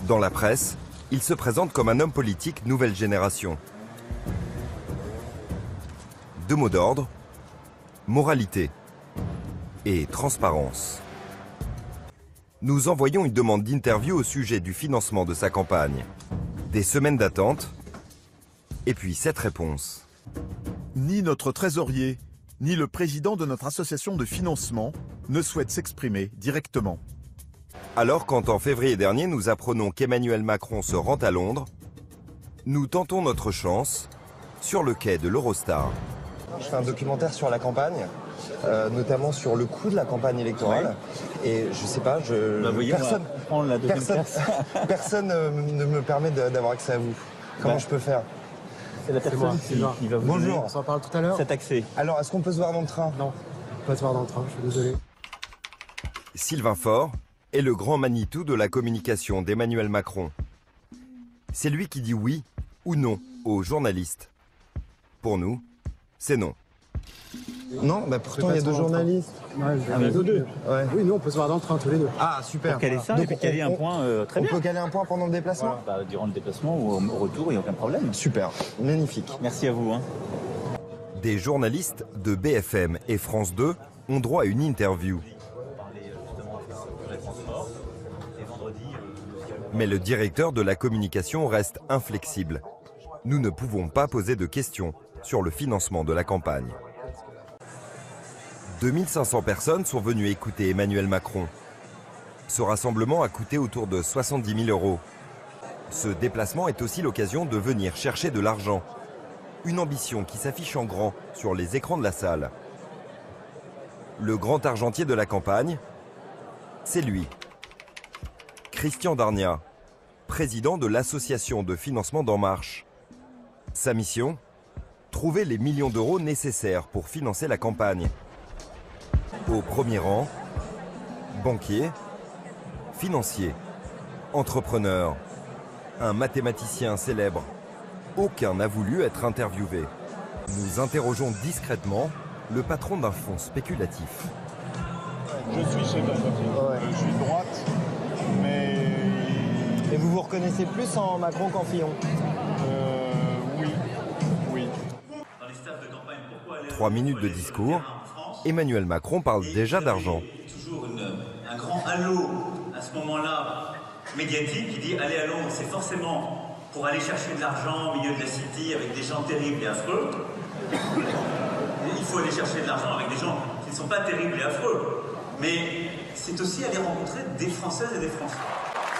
Dans la presse, il se présente comme un homme politique nouvelle génération. Deux mots d'ordre, moralité et transparence. Nous envoyons une demande d'interview au sujet du financement de sa campagne. Des semaines d'attente, et puis cette réponse. Ni notre trésorier, ni le président de notre association de financement ne souhaitent s'exprimer directement. Alors quand en février dernier nous apprenons qu'Emmanuel Macron se rend à Londres, nous tentons notre chance sur le quai de l'Eurostar. Je fais un documentaire sur la campagne, notamment sur le coût de la campagne électorale. Ouais. Et je sais pas, personne ne me permet d'avoir accès à vous. Comment je peux faire? C'est la personne qui va vous Bonjour. donner. On s'en parle tout à l'heure. Cet accès. Alors, est-ce qu'on peut se voir dans le train? Non, on peut pas se voir dans le train, je suis désolé. Sylvain Faure est le grand Manitou de la communication d'Emmanuel Macron. C'est lui qui dit oui ou non aux journalistes. Pour nous, c'est non. Non, bah pourtant il y a deux journalistes. Ouais, deux. Ouais. Oui, nous on peut se voir dans le train tous les deux. Ah, super. Pour caler ça, donc, et puis caler un point très bien. On peut caler un point pendant le déplacement? Bah, durant le déplacement ou au retour, il n'y a aucun problème. Super, magnifique. Merci à vous. Des journalistes de BFM et France 2 ont droit à une interview. Mais le directeur de la communication reste inflexible. Nous ne pouvons pas poser de questions sur le financement de la campagne. 2500 personnes sont venues écouter Emmanuel Macron. Ce rassemblement a coûté autour de 70 000 €. Ce déplacement est aussi l'occasion de venir chercher de l'argent. Une ambition qui s'affiche en grand sur les écrans de la salle. Le grand argentier de la campagne, c'est lui. Christian Darnia, président de l'association de financement d'En Marche. Sa mission ? Trouver les millions d'euros nécessaires pour financer la campagne. Au premier rang, banquier, financier, entrepreneur, un mathématicien célèbre. Aucun n'a voulu être interviewé. Nous interrogeons discrètement le patron d'un fonds spéculatif. Je suis chef d'entreprise, je suis de droite, mais... Et vous vous reconnaissez plus en Macron qu'en Fillon? Oui. 3 minutes de discours, Emmanuel Macron parle déjà d'argent. Toujours un grand halo à ce moment-là médiatique qui dit aller à Londres, c'est forcément pour aller chercher de l'argent au milieu de la city avec des gens terribles et affreux. Il faut aller chercher de l'argent avec des gens qui ne sont pas terribles et affreux. Mais c'est aussi aller rencontrer des Françaises et des Français.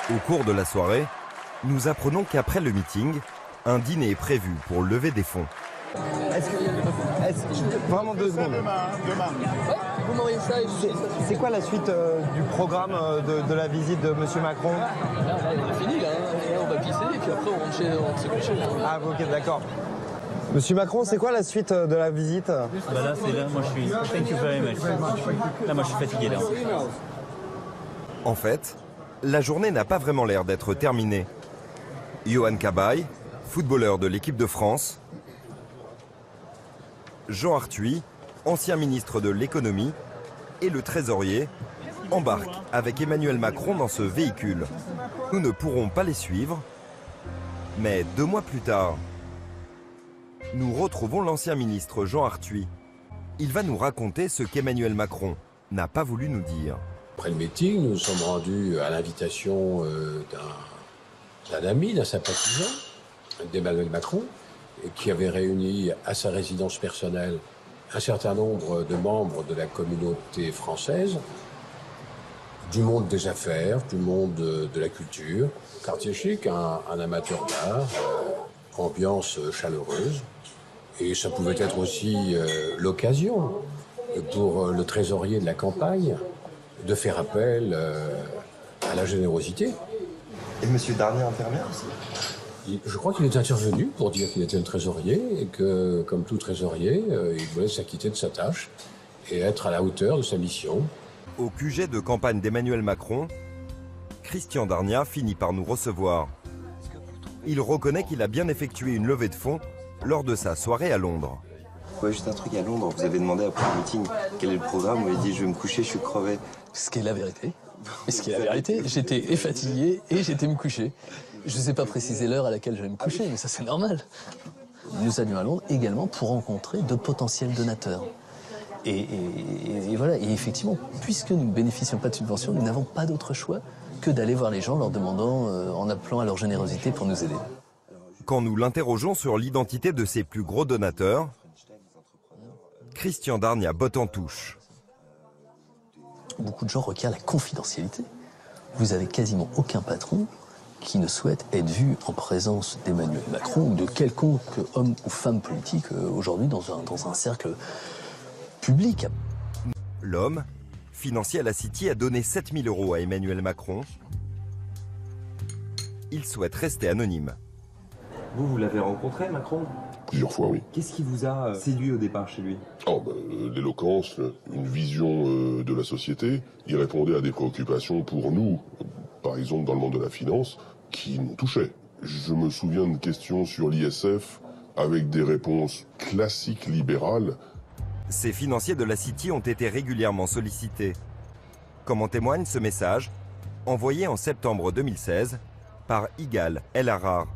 Au cours de la soirée, nous apprenons qu'après le meeting, un dîner est prévu pour lever des fonds. Vraiment 2 secondes. Demain. Vous m'envoyez ça et C'est quoi la suite du programme de la visite de M. Macron? on a fini là, on va pisser et puis après on rentre se coucher. Ah ok, d'accord. Monsieur Macron, c'est quoi la suite de la visite? Bah là, c'est là, moi je suis... Thank you very much. Là, moi je suis fatigué là. En fait, la journée n'a pas vraiment l'air d'être terminée. Johan Cabaye, footballeur de l'équipe de France, Jean Arthuis, ancien ministre de l'économie, et le trésorier embarquent avec Emmanuel Macron dans ce véhicule. Nous ne pourrons pas les suivre, mais 2 mois plus tard, nous retrouvons l'ancien ministre Jean Arthuis. Il va nous raconter ce qu'Emmanuel Macron n'a pas voulu nous dire. Après le meeting, nous nous sommes rendus à l'invitation d'un ami, d'un sympathisant d'Emmanuel Macron, qui avait réuni à sa résidence personnelle un certain nombre de membres de la communauté française, du monde des affaires, du monde de la culture, quartier chic, un amateur d'art, ambiance chaleureuse. Et ça pouvait être aussi l'occasion pour le trésorier de la campagne de faire appel à la générosité. Et M. Darnia intervient aussi? Je crois qu'il est intervenu pour dire qu'il était le trésorier et que, comme tout trésorier, il voulait s'acquitter de sa tâche et être à la hauteur de sa mission. Au QG de campagne d'Emmanuel Macron, Christian Darnia finit par nous recevoir. Il reconnaît qu'il a bien effectué une levée de fonds lors de sa soirée à Londres. Ouais, juste un truc à Londres. Vous avez demandé après le meeting quel est le programme. Vous avez dit je vais me coucher, je suis crevé. Ce qui est la vérité. Et ce qui est la vérité, j'étais fatigué et j'étais me coucher. Je ne sais pas préciser l'heure à laquelle je vais me coucher, mais ça c'est normal. Nous allions à Londres également pour rencontrer de potentiels donateurs. Et voilà, et effectivement, puisque nous ne bénéficions pas de subventions, nous n'avons pas d'autre choix que d'aller voir les gens leur demandant, en appelant à leur générosité pour nous aider. Quand nous l'interrogeons sur l'identité de ses plus gros donateurs, Christian Darnia botte en touche. Beaucoup de gens requièrent la confidentialité. Vous avez quasiment aucun patron qui ne souhaite être vu en présence d'Emmanuel Macron ou de quelconque homme ou femme politique aujourd'hui dans un cercle public. L'homme, financier à la City, a donné 7 000 € à Emmanuel Macron. Il souhaite rester anonyme. Vous l'avez rencontré, Macron? Plusieurs fois, oui. Qu'est-ce qui vous a séduit au départ chez lui? L'éloquence, une vision de la société. Il répondait à des préoccupations pour nous, par exemple dans le monde de la finance, qui nous touchaient. Je me souviens d'une question sur l'ISF avec des réponses classiques libérales. Ces financiers de la City ont été régulièrement sollicités. Comme en témoigne ce message, envoyé en septembre 2016 par Yigal El Harrar,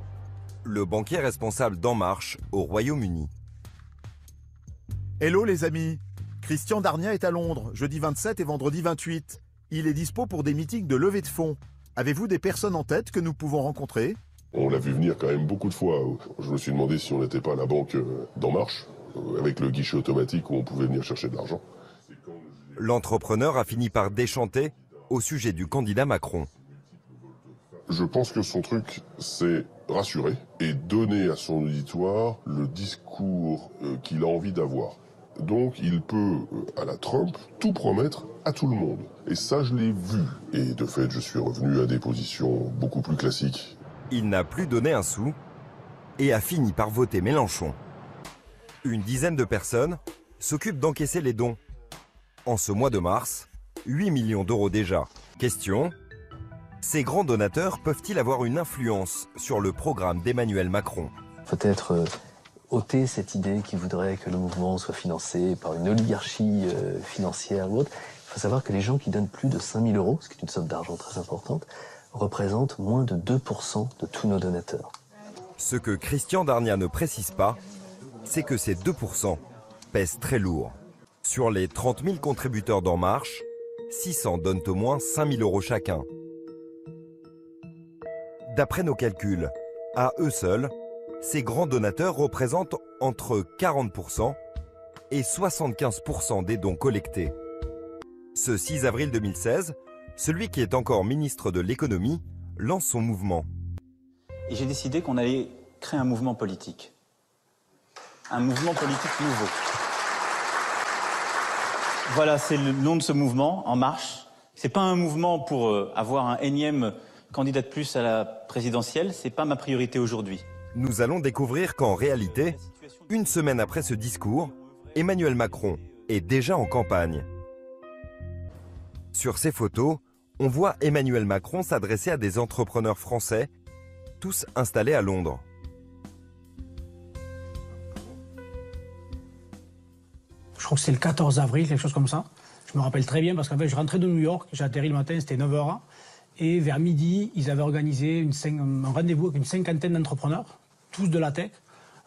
le banquier responsable d'En Marche au Royaume-Uni. Hello les amis, Christian Darnia est à Londres, jeudi 27 et vendredi 28. Il est dispo pour des meetings de levée de fonds. Avez-vous des personnes en tête que nous pouvons rencontrer? On l'a vu venir quand même beaucoup de fois. Je me suis demandé si on n'était pas à la banque d'En Marche, avec le guichet automatique où on pouvait venir chercher de l'argent. L'entrepreneur a fini par déchanter au sujet du candidat Macron. Je pense que son truc, c'est rassurer et donner à son auditoire le discours qu'il a envie d'avoir. Donc il peut, à la Trump, tout promettre à tout le monde. Et ça, je l'ai vu. Et de fait, je suis revenu à des positions beaucoup plus classiques. Il n'a plus donné un sou et a fini par voter Mélenchon. Une dizaine de personnes s'occupent d'encaisser les dons. En ce mois de mars, 8 millions d'euros déjà. Question: ces grands donateurs peuvent-ils avoir une influence sur le programme d'Emmanuel Macron? Peut-être ôter cette idée qui voudrait que le mouvement soit financé par une oligarchie financière ou autre. Il faut savoir que les gens qui donnent plus de 5 000 €, ce qui est une somme d'argent très importante, représentent moins de 2% de tous nos donateurs. Ce que Christian Darnia ne précise pas, c'est que ces 2% pèsent très lourd. Sur les 30 000 contributeurs d'En Marche, 600 donnent au moins 5 000 € chacun. D'après nos calculs, à eux seuls, ces grands donateurs représentent entre 40% et 75% des dons collectés. Ce 6 avril 2016, celui qui est encore ministre de l'économie lance son mouvement. Et j'ai décidé qu'on allait créer un mouvement politique. Un mouvement politique nouveau. Voilà, c'est le nom de ce mouvement, En Marche. C'est pas un mouvement pour avoir un énième candidat de plus à la présidentielle, c'est pas ma priorité aujourd'hui. Nous allons découvrir qu'en réalité, une semaine après ce discours, Emmanuel Macron est déjà en campagne. Sur ces photos, on voit Emmanuel Macron s'adresser à des entrepreneurs français, tous installés à Londres. Je crois que c'est le 14 avril, quelque chose comme ça. Je me rappelle très bien parce qu'en fait, je rentrais de New York, j'ai atterri le matin, c'était 9 h. Et vers midi, ils avaient organisé un rendez-vous avec une cinquantaine d'entrepreneurs, tous de la tech,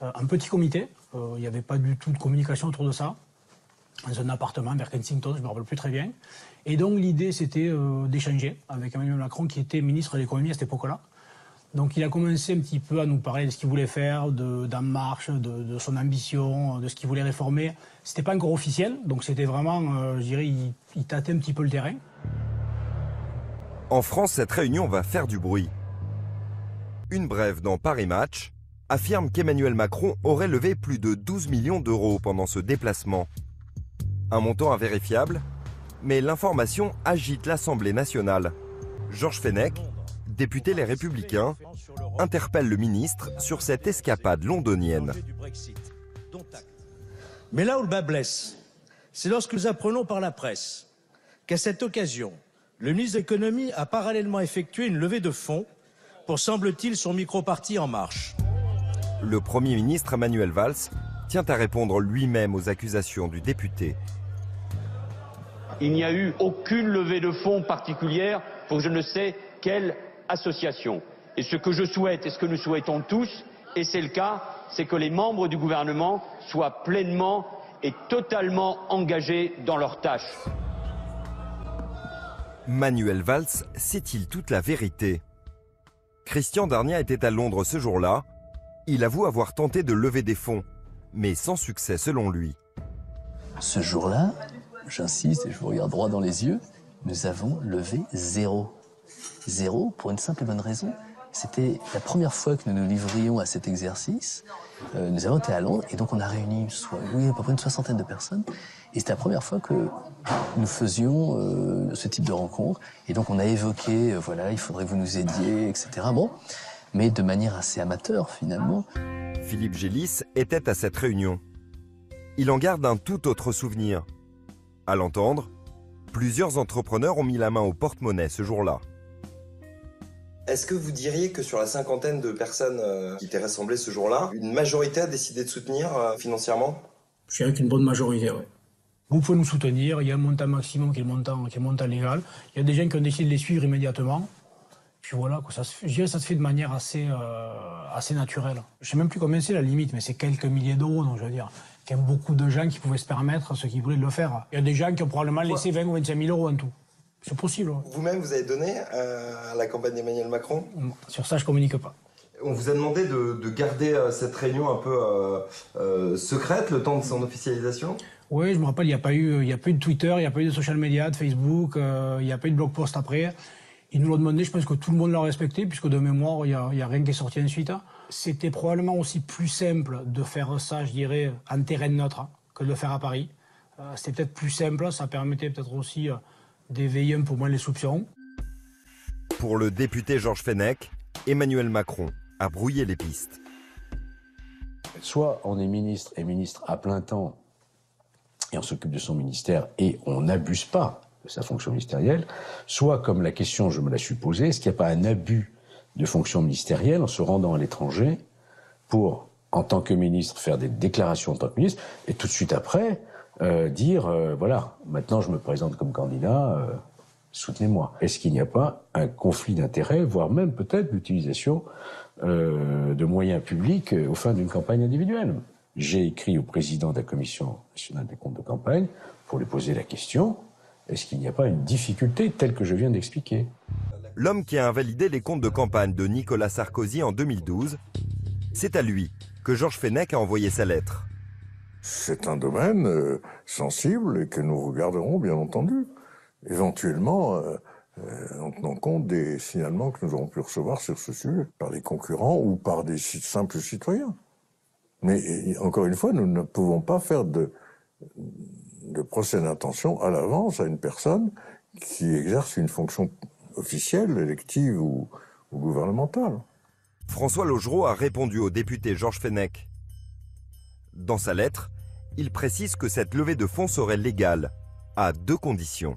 un petit comité. Il n'y avait pas du tout de communication autour de ça. Dans un appartement vers Kensington, je ne me rappelle plus très bien. Et donc l'idée, c'était d'échanger avec Emmanuel Macron, qui était ministre de l'économie à cette époque-là. Donc il a commencé un petit peu à nous parler de ce qu'il voulait faire, d'En Marche, de son ambition, de ce qu'il voulait réformer. C'était pas encore officiel, donc c'était vraiment, je dirais, il tâtait un petit peu le terrain. En France, cette réunion va faire du bruit. Une brève dans Paris Match affirme qu'Emmanuel Macron aurait levé plus de 12 millions d'euros pendant ce déplacement. Un montant invérifiable, mais l'information agite l'Assemblée nationale. Georges Fenech, député Les Républicains, interpelle le ministre sur cette escapade londonienne. Mais là où le bas blesse, c'est lorsque nous apprenons par la presse qu'à cette occasion, le ministre de l'économie a parallèlement effectué une levée de fonds pour, semble-t-il, son micro-parti En Marche. Le Premier ministre Manuel Valls tient à répondre lui-même aux accusations du député. Il n'y a eu aucune levée de fonds particulière pour je ne sais quelle association. Et ce que je souhaite et ce que nous souhaitons tous, et c'est le cas, c'est que les membres du gouvernement soient pleinement et totalement engagés dans leurs tâches. Manuel Valls sait-il toute la vérité? Christian Darnia était à Londres ce jour-là. Il avoue avoir tenté de lever des fonds, mais sans succès selon lui. Ce jour-là, j'insiste et je vous regarde droit dans les yeux, nous avons levé 0. 0 pour une simple et bonne raison. C'était la première fois que nous nous livrions à cet exercice. Nous avons été à Londres et donc on a réuni à peu près une 60aine de personnes. Et c'était la première fois que nous faisions ce type de rencontre. Et donc on a évoqué, voilà, il faudrait que vous nous aidiez, etc. Bon, mais de manière assez amateur finalement. Philippe Gélis était à cette réunion. Il en garde un tout autre souvenir. À l'entendre, plusieurs entrepreneurs ont mis la main au porte-monnaie ce jour-là. Est-ce que vous diriez que sur la cinquantaine de personnes qui étaient rassemblées ce jour-là, une majorité a décidé de soutenir financièrement? Je dirais qu'une bonne majorité, oui. Vous pouvez nous soutenir, il y a un montant maximum qui est le montant légal. Il y a des gens qui ont décidé de les suivre immédiatement. Puis voilà, je dirais que ça se fait de manière assez naturelle. Je ne sais même plus combien c'est la limite, mais c'est quelques milliers d'euros, donc je veux dire, qu'il y a beaucoup de gens qui pouvaient se permettre ce qui voulaient le faire. Il y a des gens qui ont probablement laissé 20 ou 25 000 euros en tout. C'est possible. Vous-même, vous avez donné à la campagne d'Emmanuel Macron? Sur ça, je ne communique pas. On vous a demandé de garder cette réunion un peu secrète le temps de son officialisation? Oui, je me rappelle, il n'y a pas eu de Twitter, il n'y a pas eu de social media, de Facebook, il n'y a pas eu de blog post après. Ils nous l'ont demandé, je pense que tout le monde l'a respecté, puisque de mémoire, il n'y a rien qui est sorti ensuite. C'était probablement aussi plus simple de faire ça, je dirais, en terrain neutre, que de le faire à Paris. C'était peut-être plus simple, ça permettait peut-être aussi d'éveiller un peu moins les soupçons. Pour le député Georges Fenech, Emmanuel Macron a brouillé les pistes. Soit on est ministre et ministre à plein temps et on s'occupe de son ministère et on n'abuse pas de sa fonction ministérielle, soit, comme la question, je me la suis posée, est-ce qu'il n'y a pas un abus de fonction ministérielle en se rendant à l'étranger pour, en tant que ministre, faire des déclarations en tant que ministre et tout de suite après dire, voilà, maintenant je me présente comme candidat, soutenez-moi. Est-ce qu'il n'y a pas un conflit d'intérêts, voire même peut-être l'utilisation de moyens publics aux fins d'une campagne individuelle? J'ai écrit au président de la Commission nationale des comptes de campagne pour lui poser la question, est-ce qu'il n'y a pas une difficulté telle que je viens d'expliquer? L'homme qui a invalidé les comptes de campagne de Nicolas Sarkozy en 2012, c'est à lui que Georges Fenech a envoyé sa lettre. C'est un domaine sensible et que nous regarderons, bien entendu, éventuellement en tenant compte des signalements que nous aurons pu recevoir sur ce sujet, par des concurrents ou par des simples citoyens. Mais encore une fois, nous ne pouvons pas faire de procès d'intention à l'avance à une personne qui exerce une fonction officielle, élective ou gouvernementale. François Laugereau a répondu au député Georges Fenech. Dans sa lettre, il précise que cette levée de fonds serait légale, à 2 conditions.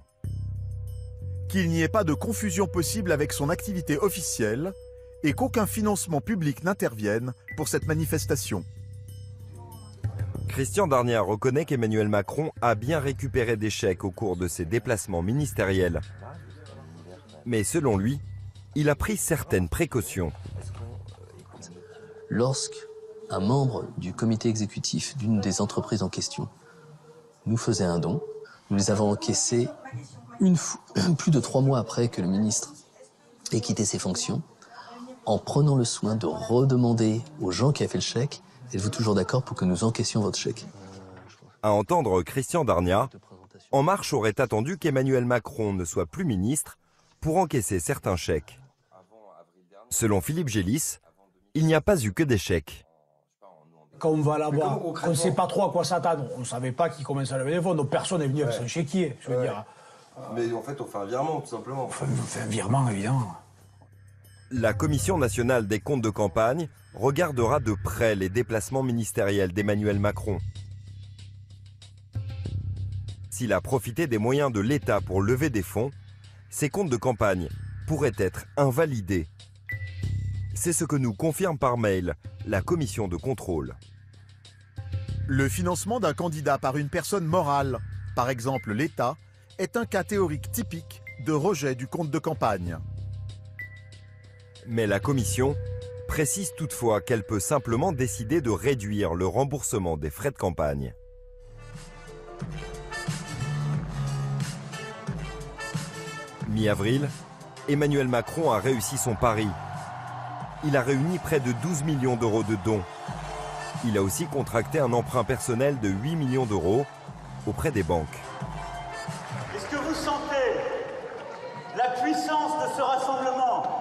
Qu'il n'y ait pas de confusion possible avec son activité officielle et qu'aucun financement public n'intervienne pour cette manifestation. Christian Darnia reconnaît qu'Emmanuel Macron a bien récupéré des chèques au cours de ses déplacements ministériels. Mais selon lui, il a pris certaines précautions. Lorsqu'un membre du comité exécutif d'une des entreprises en question nous faisait un don, nous les avons encaissés plus de 3 mois après que le ministre ait quitté ses fonctions, en prenant le soin de redemander aux gens qui avaient fait le chèque, êtes-vous toujours d'accord pour que nous encaissions votre chèque? À entendre Christian Darnia, En Marche aurait attendu qu'Emmanuel Macron ne soit plus ministre pour encaisser certains chèques. Selon Philippe Gélis, il n'y a pas eu que des chèques. Quand on va là-bas, on ne sait pas trop à quoi s'attendre. On ne savait pas qui commençait à lever des fonds, donc personne n'est venu avec son chéquier, je veux dire. Mais en fait, on fait un virement, tout simplement. On fait un virement, évidemment. La Commission nationale des comptes de campagne regardera de près les déplacements ministériels d'Emmanuel Macron. S'il a profité des moyens de l'État pour lever des fonds, ses comptes de campagne pourraient être invalidés. C'est ce que nous confirme par mail la commission de contrôle. Le financement d'un candidat par une personne morale, par exemple l'État, est un cas théorique typique de rejet du compte de campagne. Mais la Commission précise toutefois qu'elle peut simplement décider de réduire le remboursement des frais de campagne. Mi-avril, Emmanuel Macron a réussi son pari. Il a réuni près de 12 millions d'euros de dons. Il a aussi contracté un emprunt personnel de 8 millions d'euros auprès des banques. Est-ce que vous sentez la puissance de ce rassemblement?